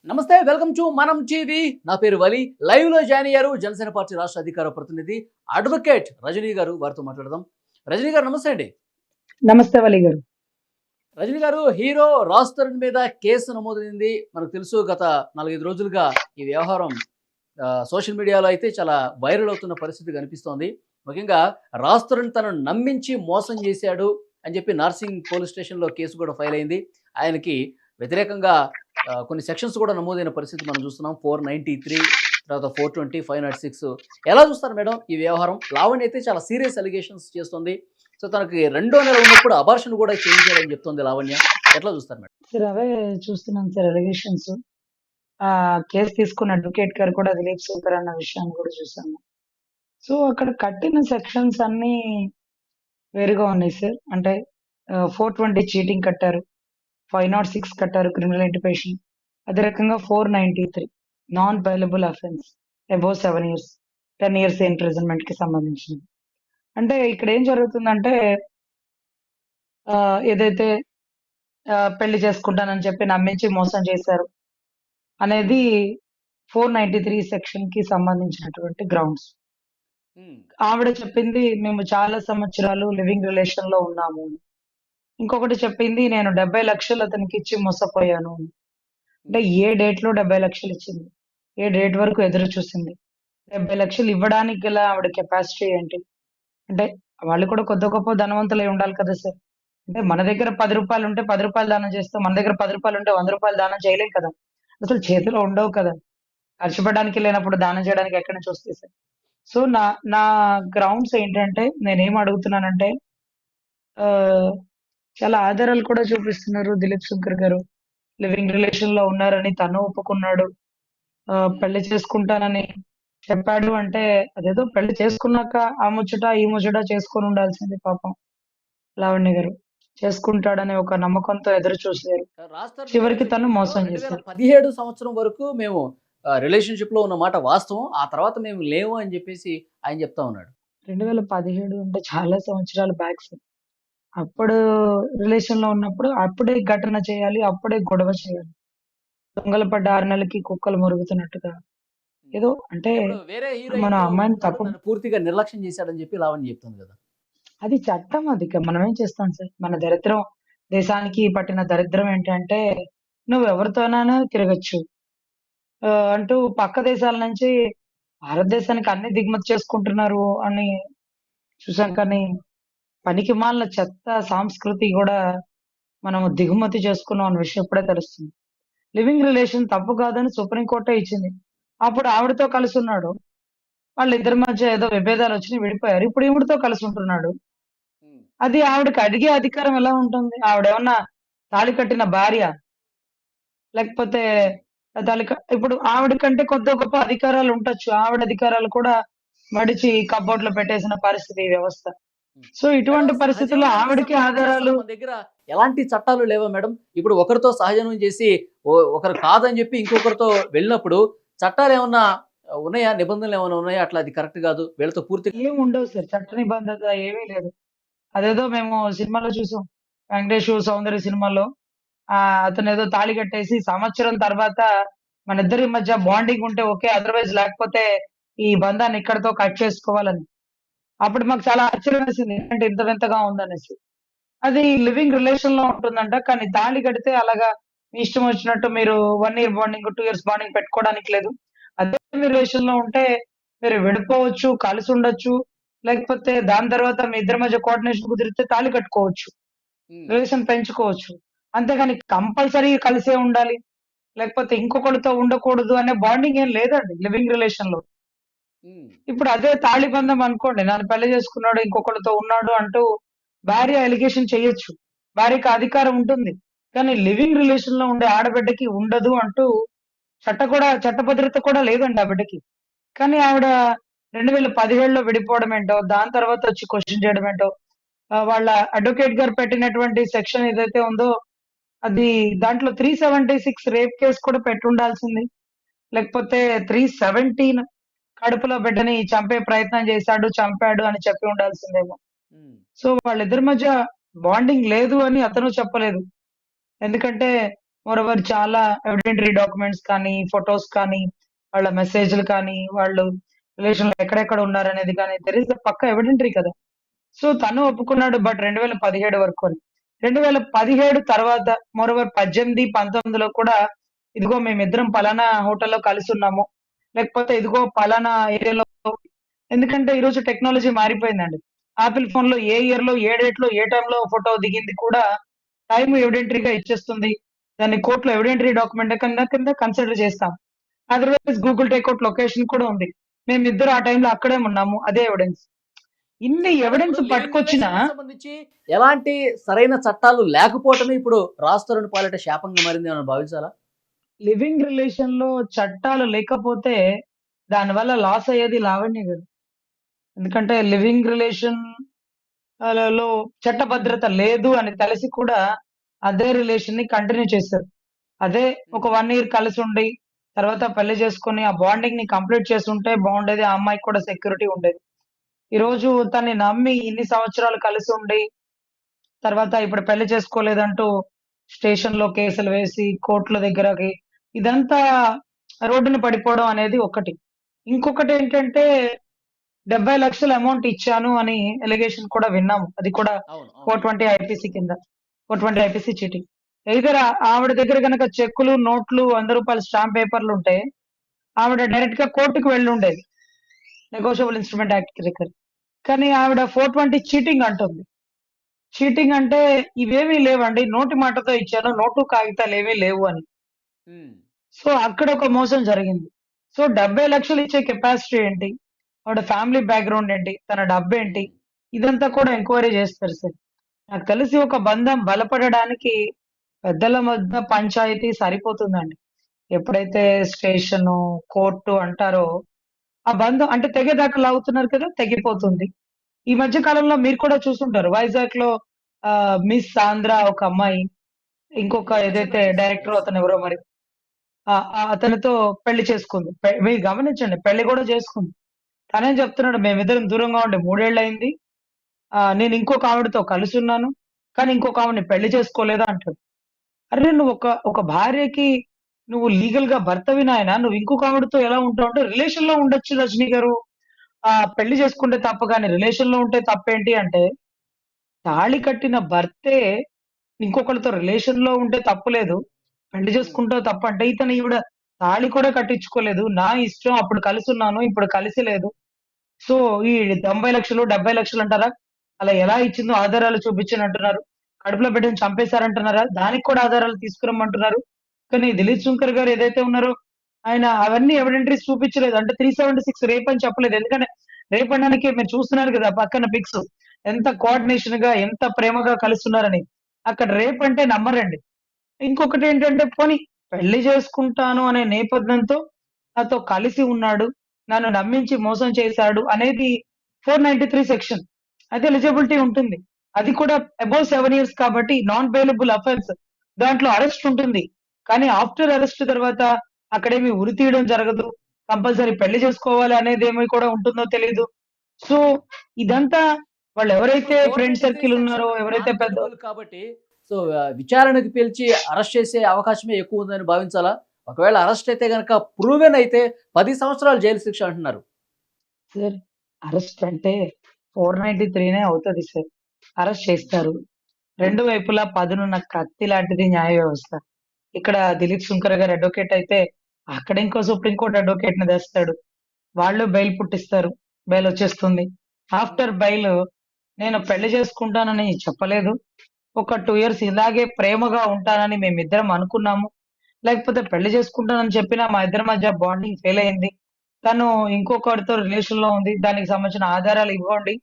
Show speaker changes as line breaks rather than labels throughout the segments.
నమస్తే, welcome to మనం TV. నా పేరు వలి. లైవ్ లో జాయిన్ అయ్యారు జనసేన పార్టీ రాష్ట్ర అధికార ప్రతినిధి అడ్వకేట్ రజనీ గారు. వారితో మాట్లాడదాం. రజనీ గారు నమస్తే అండి.
నమస్తే వలి గారు.
రజనీ గారు, హీరో రాజ్ తరుణ్ మీద కేసు నమోదైంది. మనకు తెలుసు, గత 4-5 రోజులుగా ఈ వ్యవహారం సోషల్ మీడియాలో అయితే చాలా వైరల్ అవుతున్న పరిస్థితి కనిపిస్తోంది. ముఖ్యంగా రాజ్ తరుణ్ తనను నమ్మించి మోసం చేశాడు అని చెప్పి నార్సింగ్ పోలీస్ స్టేషన్లో కేసు కూడా ఫైల్ అయింది. ఆయనకి వ్యతిరేకంగా కొన్ని సెక్షన్స్ కూడా నమోదైన పరిస్థితి మనం చూస్తున్నాం. 493, తర్వాత 420, 506. ఎలా చూస్తారు మేడం ఈ వ్యవహారం? లావణ్య అయితే చాలా సీరియస్ అలిగేషన్స్ చేస్తుంది. సో తనకి 2వ నెల ఉన్నప్పుడు అబార్షన్ కూడా చేయించాడని చెప్తుంది లావణ్య. ఎట్లా చూస్తారు మేడం?
సార్ అవే చూస్తున్నాను సార్ అలిగేషన్స్. కేసు తీసుకున్న అడ్వకేట్ గారు కూడా దిలీప్ శంకర్ అన్న విషయాన్ని కూడా చూసాము. సో అక్కడ కట్టిన సెక్షన్స్ అన్నీ వేరుగా ఉన్నాయి సార్. అంటే 420 చీటింగ్ కట్టారు, 506 కట్టారు క్రిమినల్ ఇంటిపేషన్. అదే రకంగా 493 non bailable offence above 7 years, 10 years imprisonment కి సంబంధించింది. అంటే ఇక్కడ ఏం జరుగుతుందంటే ఏదైతే పెళ్లి చేసుకుంటానని చెప్పి నమ్మించి మోసం చేశారు అనేది 493 సెక్షన్ కి సంబంధించినటువంటి గ్రౌండ్స్. ఆవిడ చెప్పింది మేము చాలా సంవత్సరాలు లివింగ్ రిలేషన్ లో ఉన్నాము. ఇంకొకటి చెప్పింది నేను 70 లక్షలు అతనికి ఇచ్చి మోసపోయాను. అంటే ఏ డేట్ లో 70 లక్షలు ఇచ్చింది, ఏ డేట్ వరకు ఎదురు చూసింది, 70 లక్షలు ఇవ్వడానికి గల ఆవిడ కెపాసిటీ ఏంటి? అంటే వాళ్ళు కూడా కొద్ది గొప్ప ధనవంతులై ఉండాలి కదా సార్. అంటే మన దగ్గర 10 రూపాయలు ఉంటే 10 రూపాయలు దానం చేస్తాం, మన దగ్గర 10 రూపాయలు ఉంటే 100 రూపాయలు దానం చేయలేం కదా. అసలు చేతిలో ఉండవు కదా. ఖర్చు పెట్టడానికి లేనప్పుడు దానం చేయడానికి ఎక్కడి నుంచి వస్తాయి సార్? సో నా నా గ్రౌండ్స్ ఏంటంటే నేనేం అడుగుతున్నానంటే చాలా ఆధారాలు కూడా చూపిస్తున్నారు దిలీప్ శంకర్ గారు. లివింగ్ రిలేషన్ లో ఉన్నారని తను ఒప్పుకున్నాడు. పెళ్లి చేసుకుంటానని చెప్పాడు. అంటే అదేదో పెళ్లి చేసుకున్నాక ఆ ముచ్చట ఈ ముచ్చట చేసుకొని ఉండాల్సింది పాపం లావణ్య గారు. చేసుకుంటాడనే ఒక నమ్మకంతో ఎదురు చూసారు.
రాజ్ తరుణ్
చివరికి తను
చెప్పింది
మోసం చేశారు.
2017 సంవత్సరం వరకు మేము రిలేషన్షిప్ లో ఉన్న మాట వాస్తవం. ఆ తర్వాత మేము లేవు అని చెప్పేసి ఆయన చెప్తా ఉన్నాడు.
2017 అంటే చాలా సంవత్సరాల బ్యాక్ సార్. అప్పుడు రిలేషన్ లో ఉన్నప్పుడు అప్పుడే ఘటన చేయాలి, అప్పుడే గొడవ చేయాలి. దొంగలు పడ్డ 6 నెలలకి కుక్కలు మురుగుతున్నట్టుగా ఏదో అంటే
ఇప్పుడు వేరే హీరోయిన్
మన
తో
అమ్మాయిని
ఉన్నాడు,
తప్పు.
నన్ను పూర్తిగా నిర్లక్ష్యం చేశాడని చెప్పి లావణ్య చెప్తుంది కదా.
అది చట్టం. అది మనం ఏం చేస్తాం సార్. మన దరిద్రం, దేశానికి పట్టిన దరిద్రం ఏంటంటే నువ్వు ఎవరితోనైనా తిరగచ్చు అంటూ పక్క దేశాల నుంచి భారతదేశానికి అన్ని దిగుమతి చేసుకుంటున్నారు అని చూసాం. కానీ పనికి మాలిన చెత్త సంస్కృతి కూడా మనం దిగుమతి చేసుకున్నాం అన్న విషయం ఇప్పుడే తెలుస్తుంది. లివింగ్ రిలేషన్ తప్పు కాదని సుప్రీం కోర్టే ఇచ్చింది. అప్పుడు ఆవిడతో కలిసి ఉన్నాడు. వాళ్ళిద్దరి మధ్య ఏదో విభేదాలు వచ్చినాయి, విడిపోయారు. ఇప్పుడు ఈవిడతో కలిసి ఉంటున్నాడు. అది ఆవిడకి అడిగే అధికారం ఎలా ఉంటుంది? ఆవిడేమన్నా తాళి కట్టిన భార్య? లేకపోతే ఇప్పుడు ఆవిడ కంటే కొద్దో గొప్ప అధికారాలు ఉండొచ్చు. ఆవిడ అధికారాలు కూడా మడిచి కప్‌బోర్డ్‌లో పెట్టేసిన పరిస్థితి ఈ వ్యవస్థ. సో
మేడం,
ఇటువంటి పరిస్థితుల్లో
సహజీవనానికి
ఆవిడకి
సంబంధించి అసలు
ఆధారాలు
మన దగ్గర ఎలాంటి చట్టాలు లేవా మేడం? ఇప్పుడు ఒకరితో సహజీవనం చేసి ఒకరు కాదని చెప్పి ఇంకొకరితో వెళ్ళినప్పుడు చట్టాలు ఏమన్నా ఉన్నాయా? నిబంధనలు ఏమైనా ఉన్నాయా? అట్లా అది కరెక్ట్ కాదు, వీళ్ళతో పూర్తిగా
ఏమి ఉండవు సార్. చట్ట నిబంధన ఏమీ లేదు. అదేదో మేము సినిమాలో చూసాం. 'వెంకటేష్ సౌందర్య' సినిమాలో అతనేదో తాళి కట్టేసి సంవత్సరం తర్వాత మనిద్దరి మధ్య బాండింగ్ ఉంటే ఓకే. అదర్‌వైజ్ లేకపోతే ఈ బంధాన్ని ఇక్కడితో కట్ చేసుకోవాలని. అప్పుడు మాకు చాలా ఆశ్చర్యం వేసింది. ఏంటి ఇంత వింతగా ఉందనేసి. అది లివింగ్ రిలేషన్‌లో ఉంటుందంట. కానీ తాళి కడితే అలాగా మీ ఇష్టం వచ్చినట్టు మీరు 1 ఇయర్ బాండింగ్, 2 ఇయర్స్ బాండింగ్ పెట్టుకోవడానికి లేదు. అదే మీ రిలేషన్‌లో ఉంటే మీరు విడిపోవచ్చు, కలిసి ఉండొచ్చు. లేకపోతే దాని తర్వాత మీ ఇద్దరి మధ్య కోఆర్డినేషన్ కుదిరితే తాళి కట్టుకోవచ్చు. రిలేషన్ పెంచుకోవచ్చు. అంతేగాని కంపల్సరీ కలిసే ఉండాలి. లేకపోతే ఇంకొకళ్ళతో ఉండకూడదు అనే బాండింగ్ ఏం లేదండి లివింగ్ రిలేషన్‌లో. ఇప్పుడు అదే తాళి బంధం అనుకోండి. నన్ను పెళ్లి చేసుకున్నాడు, ఇంకొకళ్ళతో ఉన్నాడు అంటూ భార్య అలిగేషన్ చేయొచ్చు. భార్యకి అధికారం ఉంటుంది. కానీ లివింగ్ రిలేషన్‌లో ఉండే ఆడబిడ్డకి ఉండదు అంటూ చట్టభద్రత కూడా లేదండి ఆ బిడ్డకి. కానీ ఆవిడ 2017లో విడిపోవడం ఏంటో, దాని తర్వాత వచ్చి క్వెషన్ చేయడం ఏంటో, వాళ్ళ అడ్వకేట్ గారు పెట్టినటువంటి సెక్షన్ ఏదైతే ఉందో అది దాంట్లో 376 రేప్ కేస్ కూడా పెట్టుండాల్సింది. లేకపోతే 317 కడుపులో బిడ్డని చంపే ప్రయత్నం చేశాడు, చంపాడు అని చెప్పి ఉండాల్సిందేమో. సో వాళ్ళిద్దరి మధ్య బాండింగ్ లేదు అని అతను చెప్పలేదు. ఎందుకంటే మోరోవర్ చాలా ఎవిడెంటరీ డాక్యుమెంట్స్ కానీ, ఫోటోస్ కానీ, వాళ్ళ మెసేజ్‌లు కానీ, వాళ్ళు రిలేషన్‌లో ఎక్కడెక్కడ ఉన్నారనేది కానీ, దేర్ ఈస్ ఎ పక్కా ఎవిడెంటరీ కదా! సో, తను ఒప్పుకున్నాడు. బట్ 2017 వరకు అని. 2017 తర్వాత మోరోవర్ 18, 19లో కూడా ఇదిగో మేమిద్దరం పలానా హోటల్‌లో కలిసున్నాము. లేకపోతే ఇదిగో పలానా ఏరియాలో, ఎందుకంటే ఈరోజు టెక్నాలజీ మారిపోయిందండి. ఆపిల్ ఫోన్‌లో ఏ ఇయర్‌లో, ఏ డేట్‌లో, ఏ టైమ్‌లో ఫోటో దిగింది కూడా టైమ్ ఎవిడెంటరీగా ఇచ్చేస్తుంది. దాన్ని కోర్ట్‌లో ఎవిడెంటరీ డాక్యుమెంట్ కింద కన్సిడర్ చేస్తాం. అదర్‌వైజ్ గూగుల్ టేక్‌ఔట్ లొకేషన్ కూడా ఉంది. మేమిద్దరం ఆ టైమ్‌లో అక్కడే ఉన్నాము. అదే ఎవిడెన్స్. ఇన్ని
మేడం, ఇప్పుడు
ఎవిడెన్స్
లివింగ్
పట్టుకొచ్చినా
రిలేషన్ కి సంబంధించి ఎలాంటి సరైన చట్టాలు లేకపోవటమే ఇప్పుడు రాష్ట్రం పాలిట శాపంగా మారింది అని భావించాలా?
లివింగ్ రిలేషన్‌లో చట్టాలు లేకపోతే దానివల్ల లాస్ అయ్యేది లావణ్య గారు. ఎందుకంటే లివింగ్ రిలేషన్ లలో చట్టభద్రత లేదు అని తెలిసి కూడా అదే రిలేషన్‌ని కంటిన్యూ చేశారు. అదే ఒక
ఉమ్,
1 ఇయర్ కలిసుండి, తర్వాత పెళ్లి చేసుకొని ఆ బాండింగ్‌ని కంప్లీట్ చేసుంటే బావుండేది. ఆ అమ్మాయికి కూడా సెక్యూరిటీ ఉండేది.
ఉమ్,
ఈరోజు తనని నమ్మి ఇన్ని సంవత్సరాలు కలిసుండి, తర్వాత ఇప్పుడు పెళ్లి చేసుకోలేదంటూ స్టేషన్‌లో కేసులు వేసి, కోర్టుల దగ్గరకి ఇదంతా రోడ్డున పడిపోవడం అనేది ఒకటి. ఇంకొకటేంటంటే 70,00,000 అమౌంట్ ఇచ్చాను అని అలిగేషన్ కూడా విన్నాము. అది కూడా
అవును, అవును.
420 ఐపీసీ కింద. 420 ఐపీసీ చీటింగ్. ఎయిదర్ ఆవిడ దగ్గర గనక చెక్కులు, నోట్లు, రూ. 100 స్టాంప్ పేపర్లుంటే ఆవిడ డైరెక్ట్‌గా కోర్ట్‌కి వెళ్ళుండేది. నెగోషియబుల్ ఇన్‌స్ట్రుమెంట్ యాక్ట్ ప్రకారం. కానీ ఆవిడ 420 చీటింగ్ అంటుంది. చీటింగ్ అంటే ఇవేమీ లేవండి. నోటి మాటతో ఇచ్చాను. నోటు, కాగితాలేమీ లేవు అని.
ఉమ్,
సో, అక్కడ ఒక మోసం జరిగింది. సో, 70,00,000 ఇచ్చే కెపాసిటీ ఏంటి? ఆవిడ ఫ్యామిలీ బ్యాక్‌గ్రౌండ్ ఏంటి? తన డబ్బేంటి?
ఉమ్,
ఇదంతా కూడా ఎంక్వైరీ చేస్తారు సార్. నాకు తెలిసి ఒక బంధం బలపడడానికి పెద్దల మధ్య పంచాయతీ సరిపోతుందండి. ఎప్పుడైతే
అవును.
స్టేషను, కోర్టు అంటారో, ఆ బంధం అంటే తెగేదాకా లాగుతున్నారు కదా! తెగిపోతుంది. ఈ మధ్య కాలంలో మీరు కూడా చూసుంటారు. వైజాగ్‌లో మిస్ ఆంధ్ర ఒక అమ్మాయి, ఇంకొక
మొక్కజొన్న
ఏదైతే
కేసు.
డైరెక్టరో
ఎస్.
అతనెవరో మరి అతనితో పెళ్లి చేసుకుంది. మీరు గమనించండి, పెళ్లి గూడా చేసుకుంది. తనేం చెప్తున్నాడు, మేమిద్దరం దూరంగా ఉండి 3 ఏళ్లయింది. నేను ఇంకొక ఆవిడతో కలిసున్నాను. కానీ ఇంకొక ఆవిడని పెళ్లి చేసుకోలేదు అంటాడు. అరె! నువ్వు ఒక ఒక భార్యకి నువ్వు లీగల్‌గా భర్తవి నాయనా. నువ్వు ఇంకొక ఆవిడతో ఎలా ఉంటావు అంటే రిలేషన్‌లో ఉండొచ్చు రజనీ గారు. పెళ్లి చేసుకుంటే తప్పు గాని రిలేషన్‌లో ఉంటే తప్పేంటి అంటే, తాళి కట్టిన భర్తే ఇంకొకళ్ళతో రిలేషన్‌లో ఉంటే తప్పు లేదు. పెళ్లి
ఉమ్,
చేసుకుంటావు తప్పంటే, ఈవిడ తాళి కూడా కట్టించుకోలేదు. నా ఇష్టం అప్పుడు కలిసున్నాను. ఇప్పుడు కలిసి లేదు. సో, ఈ 90,00,000, 70,00,000 అంటారా? అలా ఎలా ఇచ్చిందో ఆధారాలు చూపించనంటున్నారు. కడుపులో బిడ్డని చంపేశారంటున్నారా? దానికి కూడా ఆధారాలు తీసుకురమ్మంటున్నారు. కానీ దిలీప్ శంకర్ గారు ఏదైతే ఉన్నారో, ఆయన అవన్నీ ఎవిడెంటరీస్ చూపించలేదు. అంటే 376 రేప్ అని చెప్పలేదు. ఎందుకంటే రేప్ అనడానికి మీరు చూస్తున్నారు గదా! పక్కన పిక్స్. ఎంత
అవును.
కోఆర్డినేషన్‌గా, ఎంత ప్రేమగా కలుస్తున్నారని. అక్కడ రేప్ అంటే నమ్మరండి. ఇంకొకటేంటంటే పోనీ పెళ్లి చేసుకుంటాను అనే నేపథ్యంతో నాతో కలిసి ఉన్నాడు. నన్ను నమ్మించి మోసం చేశాడు అనేది 493 సెక్షన్. అయితే
ఉమ్,
ఎలిజిబిలిటీ ఉంటుంది. అది కూడా అబోవ్ 7 ఇయర్స్ కాబట్టి నాన్ బెయిలబుల్ అఫెన్స్. దాంట్లో అరెస్ట్ ఉంటుంది. కానీ ఆఫ్టర్ అరెస్ట్ తర్వాత అక్కడేమి ఉరి తీయడం జరగదు. కంపల్సరీ పెళ్లి చేసుకోవాలి అనేదేమి కూడా ఉంటుందో తెలీదు. సో, ఇదంతా
ఇప్పుడు
వాళ్ళెవరైతే ఫ్రెండ్
493
సర్కిల్ ఉన్నారో,
సెక్షన్
ఎవరైతే
నాన్
పెద్ద
బెయిలబుల్ కాబట్టి సో విచారణకు పిలిచి అరెస్ట్ చేసే అవకాశమే ఎక్కువ ఉందని భావించాలా? ఒకవేళ అరెస్ట్ అయితే గనక ప్రూవెన్ అయితే 10 సంవత్సరాలు జైలు శిక్ష అంటున్నారు.
సార్, అరెస్ట్ అంటే 493 అవుతది సార్. అరెస్ట్
ఉమ్,
చేస్తారు. 2 వైపులా పదునున్న కత్తి లాంటిది న్యాయ వ్యవస్థ. ఇక్కడ దిలీప్ శుంకర్ గారు అడ్వొకేట్ అయితే, అక్కడ ఇంకో సుప్రీం కోర్ట్ అడ్వకేట్‌ని తెస్తాడు. వాళ్ళు బెయిల్ పుట్టిస్తారు. బెయిల్ వచ్చేస్తుంది.
ఉమ్,
ఆఫ్టర్ బెయిల్ నేను పెళ్లి చేసుకుంటానని చెప్పలేదు. ఒక 2 ఇయర్స్ ఇలాగే ప్రేమగా ఉంటానని మేమిద్దరం అనుకున్నాము. లేకపోతే పెళ్లి చేసుకుంటానని చెప్పినా మా ఇద్దరి మధ్య బాండింగ్ ఫెయిల్ అయింది. తను ఇంకొకడితో రిలేషన్‌లో ఉంది. దానికి సంబంధించిన ఆధారాలు ఇవ్వండి.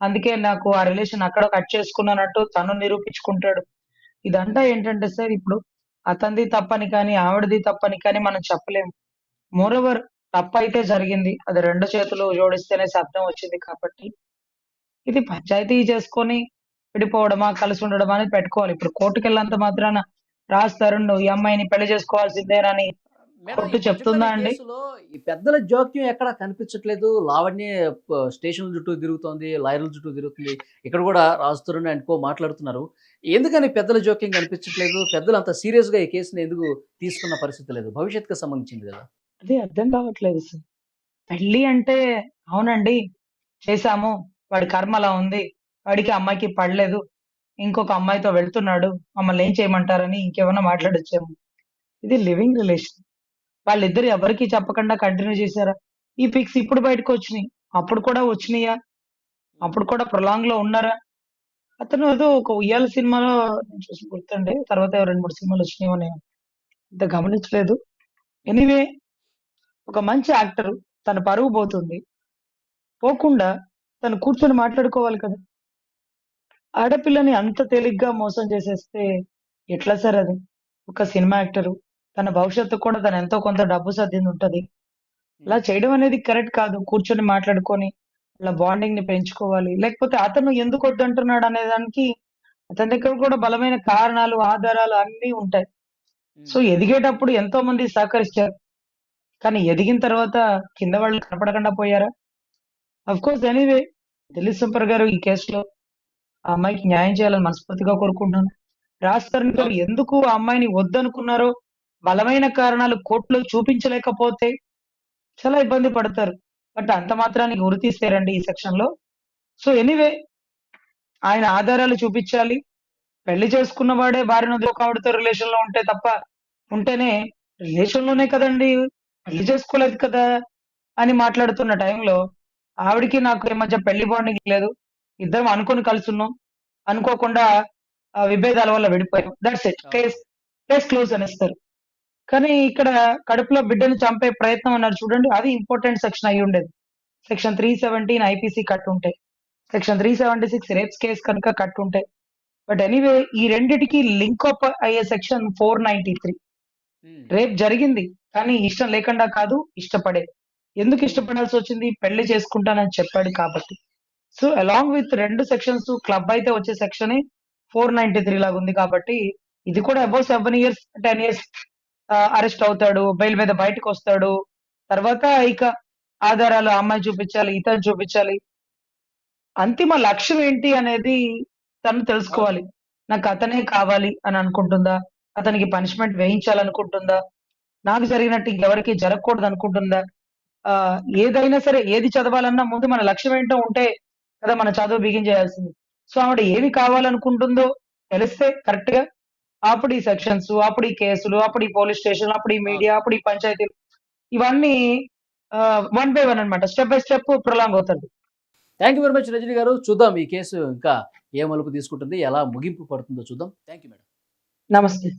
అందుకే నాకు ఆ రిలేషన్ అక్కడ కట్ చేసుకున్నానంటూ తను నిరూపించుకుంటాడు. ఇదంతా
ఉమ్.
ఏంటంటే సార్, ఇప్పుడు అతనిది తప్పని కానీ, ఆవిడది తప్పని కానీ మనం చెప్పలేము. మోరోవర్ తప్పైతే జరిగింది. అది 2 చేతులు జోడిస్తేనే శబ్దం వచ్చింది కాబట్టి, ఇది పంచాయతీ చేసుకొని విడిపోవడమా, కలిసి ఉండడమా అనేది పెట్టుకోవాలి. ఇప్పుడు కోర్టుకెళ్ళినంత మాత్రాన రాస్తారు, నువ్వు ఈ అమ్మాయిని పెళ్లి చేసుకోవాల్సిందేనని
మేడం ఈ
కోర్టు
పర్టికులర్
చెప్తుందా
ఈ
అండి?
కేసులో ఈ పెద్దల జోక్యం ఎక్కడా కనిపించట్లేదు. లావణ్యే స్టేషన్‌ల చుట్టూ తిరుగుతోంది. లాయర్‌ల చుట్టూ తిరుగుతుంది. ఇక్కడ కూడా రాజ్ తరుణ్ అండ్ కో మాట్లాడుతున్నారు. ఎందుకని పెద్దల జోక్యం కనిపించట్లేదు? పెద్దలు అంత సీరియస్‌గా ఈ కేస్‌ని ఎందుకు తీసుకున్న పరిస్థితి లేదు? భవిష్యత్తుకి సంబంధించింది కదా!
అదే అర్థం కావట్లేదు అసలు. పెళ్లి అంటే అవునండి. చేశాము. వాడి కర్మ అలా ఉంది. వాడికి ఆ అమ్మాయికి పడలేదు. ఇంకొక అమ్మాయితో వెళ్తున్నాడు. మమ్మల్ని ఏం చేయమంటారని ఇంకేమన్నా మాట్లాడొచ్చేమో. ఇది లివింగ్ రిలేషన్. వాళ్ళిద్దరు ఎవరికీ చెప్పకుండా కంటిన్యూ చేసారా? ఈ పిక్స్ ఇప్పుడు బయటకొచ్చినియి. అప్పుడు కూడా వచ్చినియా?
హ్మ్.
అప్పుడు కూడా ప్రొలాంగ్‌లో ఉన్నారా? అతను ఏదో ఒక 'ఉయ్యాల' సినిమాలో నేను చూసి గుర్తండి. తర్వాత 2, 3 సినిమాలొచ్చినాయేమో నేను అంత గమనించలేదు. ఎనీవే ఒక మంచి యాక్టరు తన పరువు పోతుంది. పోకుండా తను కూర్చొని మాట్లాడుకోవాలి కదా! ఆడపిల్లని అంత తేలిగ్గా మోసం చేసేస్తే ఎట్లా సార్ అది? ఒక సినిమా యాక్టరు తన భవిష్యత్తుకు కూడా తను ఎంతో కొంత డబ్బు సర్దిందుంటది. అలా
హ్మ్.
చేయడం అనేది కరెక్ట్ కాదు. కూర్చొని మాట్లాడుకొని అలా బాండింగ్‌ని పెంచుకోవాలి. లేకపోతే అతను ఎందుకు వద్దంటున్నాడు అనే దానికి అతని దగ్గర కూడా బలమైన కారణాలు, ఆధారాలు అన్నీ ఉంటాయి. సో,
హ్మ్.
ఎదిగేటప్పుడు ఎంతో మంది సహకరిచ్చారు. కానీ ఎదిగిన తర్వాత కింద వాళ్ళు కనపడకుండా పోయారా? ఆఫ్‌కోర్స్ ఎనీవే దిలీప్ సంపర్ గారు ఈ కేస్‌లో ఆ అమ్మాయికి న్యాయం చేయాలని మనస్ఫూర్తిగా కోరుకుంటున్నాను. రాజ్ తరుణ్ గారు
ఓకే.
ఎందుకు ఆ అమ్మాయిని వద్దనుకున్నారో బలమైన కారణాలు కోర్టులో చూపించలేకపోతే చాలా ఇబ్బంది పడతారు. బట్ అంత మాత్రానికి ఉరి తీసేయరండి ఈ సెక్షన్‌లో. సో, ఎనీవే ఆయన ఆధారాలు చూపిచ్చాలి. పెళ్లి చేసుకున్న వాడే భార్యను వదిలి ఒక ఆవిడతో రిలేషన్‌లో ఉంటే తప్ప ఉంటేనే రిలేషన్‌లోనే కదండీ! పెళ్లి చేసుకోలేదు కదా! అని మాట్లాడుతున్న టైంలో ఆవిడకి నాకు ఈ మధ్య పెళ్లి బాండింగ్ లేదు. ఇద్దరం అనుకోని కలిసున్నాం. అనుకోకుండా విభేదాల వల్ల విడిపోయాం. That's it.
అవును.
కేస్ క్లోజ్ అనేస్తారు. కానీ ఇక్కడ కడుపులో బిడ్డని చంపే ప్రయత్నం అన్నారు చూడండి. అది ఇంపార్టెంట్ సెక్షన్ అయ్యుండేది. సెక్షన్ 317 ఐపీసీ కట్టుంటే. సెక్షన్ 376 రేప్స్ కేస్ కనుక కట్టుంటే. బట్ ఎనీవే ఈ రెండిటికి లింక్ అప్ అయ్యే సెక్షన్ 493.
హ్మ్.
రేప్ జరిగింది. కానీ ఇష్టం లేకుండా కాదు, ఇష్టపడే. ఎందుకు
హ్మ్.
ఇష్టపడాల్సొచ్చింది? పెళ్లి చేసుకుంటానని చెప్పాడు కాబట్టి. So, along with 2 sections club అయితే వచ్చే సెక్షనే 493 లాగుంది కాబట్టి, ఇది కూడా
అవును.
అబోవ్ 7 ఇయర్స్, 10 ఇయర్స్ అరెస్ట్ అవుతాడు. బెయిల్ మీద బయటకొస్తాడు. తర్వాత ఇక ఆధారాలు ఆ అమ్మాయి చూపించాలి, ఇతను చూపించాలి. అంతిమ లక్ష్యం ఏంటి అనేది తను
అవును.
తెలుసుకోవాలి. నాకు అతనే కావాలి అని అనుకుంటుందా? అతనికి పనిష్మెంట్ వేయించాలనుకుంటుందా? నాకు జరిగినట్టు ఇంకెవరికీ జరగకూడదనుకుంటుందా? ఏదైనా సరే ఏది చదవాలన్నా ముందు మన లక్ష్యం ఏంటో ఉంటే కదా మన చదువు బిగించేయాల్సింది. సో, ఆవిడ ఏమి కావాలనుకుంటుందో తెలిస్తే కరెక్ట్‌గా అప్పుడు ఈ సెక్షన్స్, అప్పుడు ఈ కేసులు, అప్పుడు ఈ పోలీస్ స్టేషన్‌లు, అప్పుడు ఈ
అవును.
మీడియా, అప్పుడు ఈ పంచాయతీలు ఇవన్నీ వన్ బై వన్ అన్నమాట. స్టెప్ బై స్టెప్ ప్రొలాంగ్ అవుతది.
Thank you very much Rajani garu. చూద్దాం ఈ కేసు ఇంకా ఏ మలుపు తీసుకుంటుంది, ఎలా ముగింపు పడుతుందో చూద్దాం. Thank you madam.
నమస్తే.